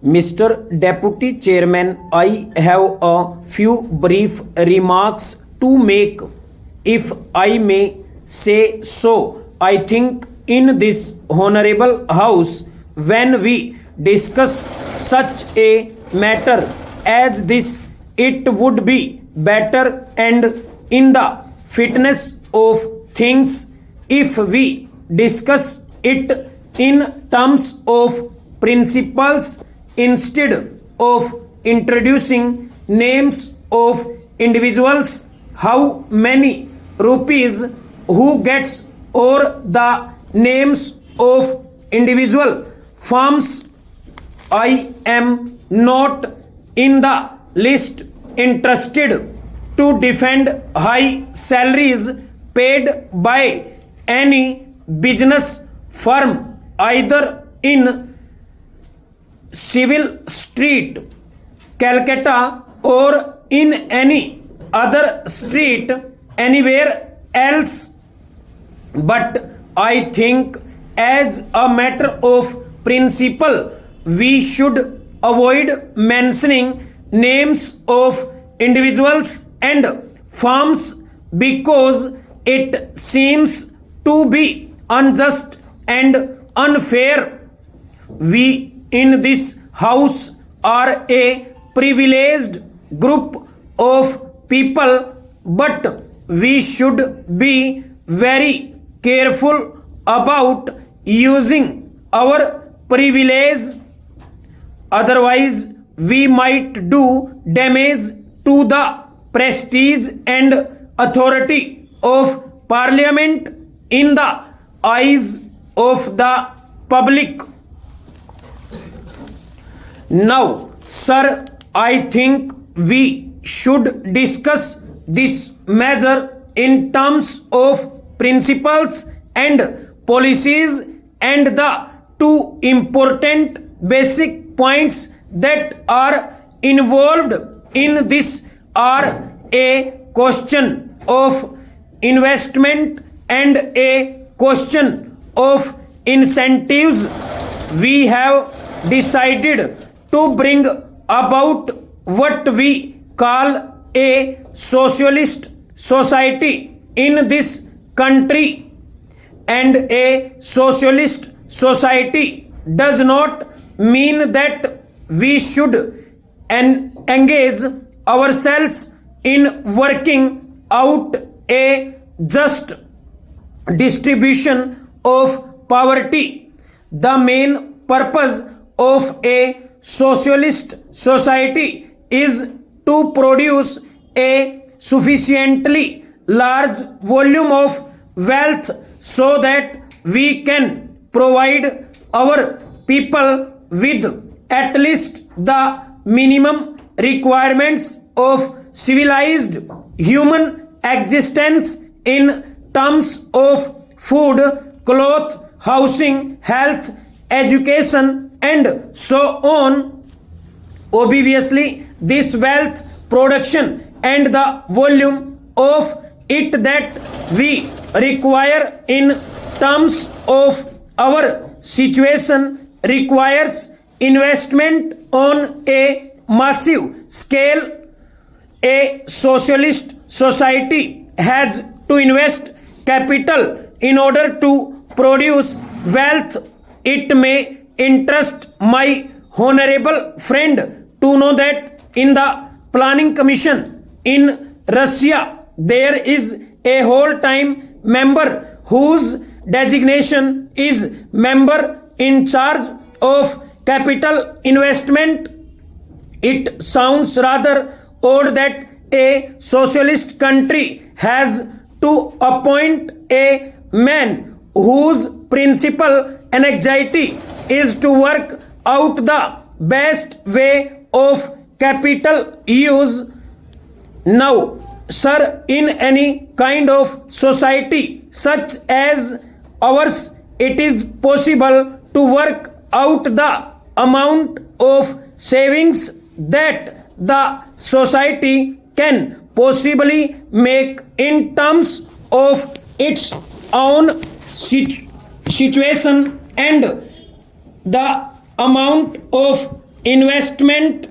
Mr. Deputy Chairman, I have a few brief remarks to make. If I may say so, I think in this honorable house, when we discuss such a matter as this, it would be better and in the fitness of things if we discuss it in terms of principles instead of introducing names of individuals, how many rupees, who gets, or the names of individual firms. I am not in the least interested to defend high salaries paid by any business firm either in Civil Street, Calcutta, or in any other street anywhere else. But I think, as a matter of principle, we should avoid mentioning names of individuals and firms because it seems to be unjust and unfair. We in this house are a privileged group of people, but we should be very careful about using our privilege. Otherwise, we might do damage to the prestige and authority of Parliament in the eyes of the public. Now, sir, I think we should discuss this measure in terms of principles and policies, and the two important basic points that are involved in this are a question of investment and a question of incentives. We have decided to bring about what we call a socialist society in this country, and a socialist society does not mean that we should engage ourselves in working out a just distribution of poverty. The main purpose of a socialist society is to produce a sufficiently large volume of wealth so that we can provide our people with at least the minimum requirements of civilized human existence in terms of food, cloth, housing, health, education, and so on. Obviously, this wealth production and the volume of it that we require in terms of our situation requires investment on a massive scale. A socialist society has to invest capital in order to produce wealth. It may interest my honorable friend to know that in the Planning Commission in Russia there is a whole-time member whose designation is member in charge of capital investment. It sounds rather odd that a socialist country has to appoint a man whose principal anxiety is to work out the best way of capital use. Now, sir, in any kind of society such as ours, it is possible to work out the amount of savings that the society can possibly make in terms of its own situation and the amount of investment